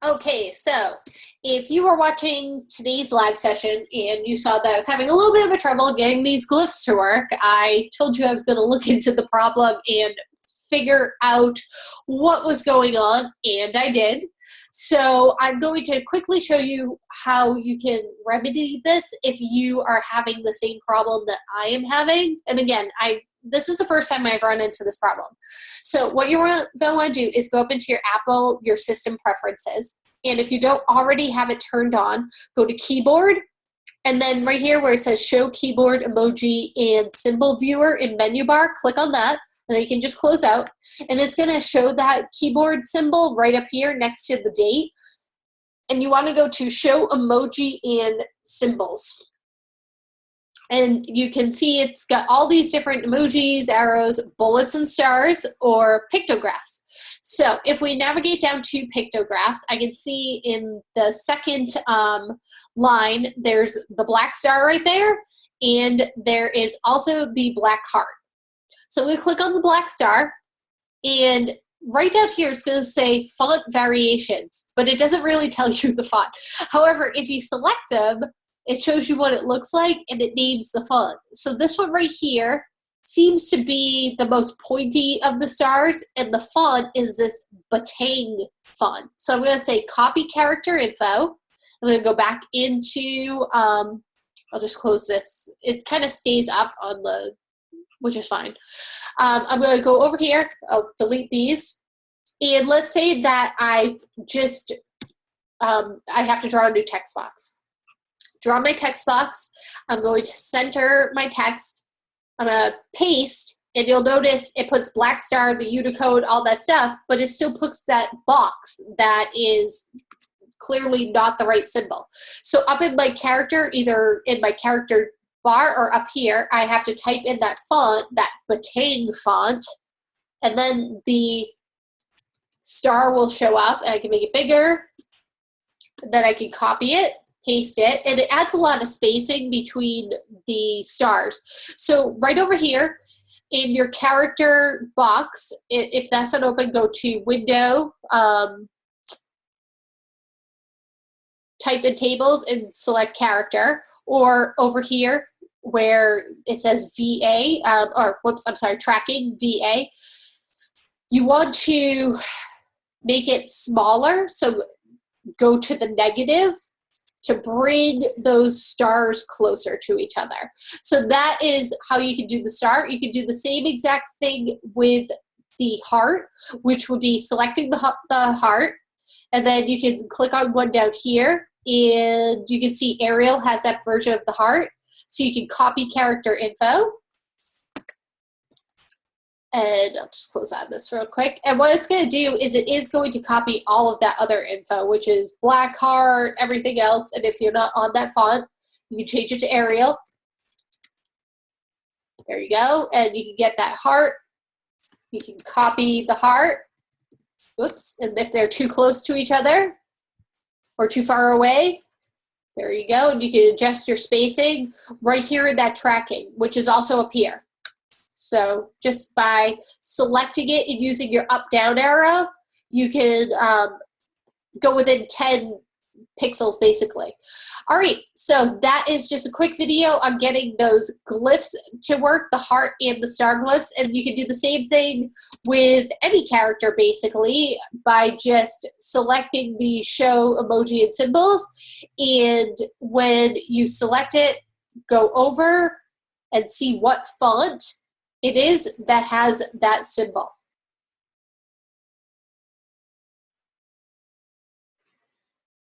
Okay, so if you were watching today's live session and you saw that I was having a little bit of a trouble getting these glyphs to work, I told you I was going to look into the problem and figure out what was going on, and I did. So I'm going to quickly show you how you can remedy this if you are having the same problem that I am having. And again, this is the first time I've run into this problem. So what you're going to want to do is go up into your system preferences. And if you don't already have it turned on, go to keyboard. And then right here where it says show keyboard emoji and symbol viewer in menu bar, click on that. And then you can just close out. And it's going to show that keyboard symbol right up here next to the date. And you want to go to show emoji and symbols. And you can see it's got all these different emojis, arrows, bullets, and stars, or pictographs. So if we navigate down to pictographs, I can see in the second line, there's the black star right there, and there is also the black heart. So I'm going to click on the black star, and right down here it's going to say font variations, but it doesn't really tell you the font. However, if you select them, it shows you what it looks like, and it names the font. So this one right here seems to be the most pointy of the stars, and the font is this Batang font. So I'm going to say copy character info. I'm going to go back into, I'll just close this. It kind of stays up on the, which is fine. I'm going to go over here. I'll delete these. And let's say that I've just, I have to draw a new text box. Draw my text box. I'm going to center my text. I'm going to paste, and you'll notice it puts black star, the Unicode, all that stuff, but it still puts that box that is clearly not the right symbol. So up in my character, either in my character bar or up here, I have to type in that font, that Batang font, and then the star will show up, and I can make it bigger, and then I can copy it, paste it, and it adds a lot of spacing between the stars. So right over here in your character box, if that's not open, go to window, type in tables and select character, or over here where it says VA, tracking VA, you want to make it smaller, so go to the negative to bring those stars closer to each other. So that is how you can do the star. You can do the same exact thing with the heart, which would be selecting the heart, and then you can click on one down here, and you can see Arial has that version of the heart. So you can copy character info. And I'll just close out this real quick. And what it's going to do is it is going to copy all of that other info, which is black heart, everything else. And if you're not on that font, you can change it to Arial. There you go. And you can get that heart. You can copy the heart. Oops. And if they're too close to each other or too far away, there you go. And you can adjust your spacing right here in that tracking, which is also up here. So just by selecting it and using your up-down arrow, you can go within 10 pixels, basically. All right, so that is just a quick video on getting those glyphs to work, the heart and the star glyphs. And you can do the same thing with any character, basically, by just selecting the show emoji and symbols. And when you select it, go over and see what font it is that has that symbol.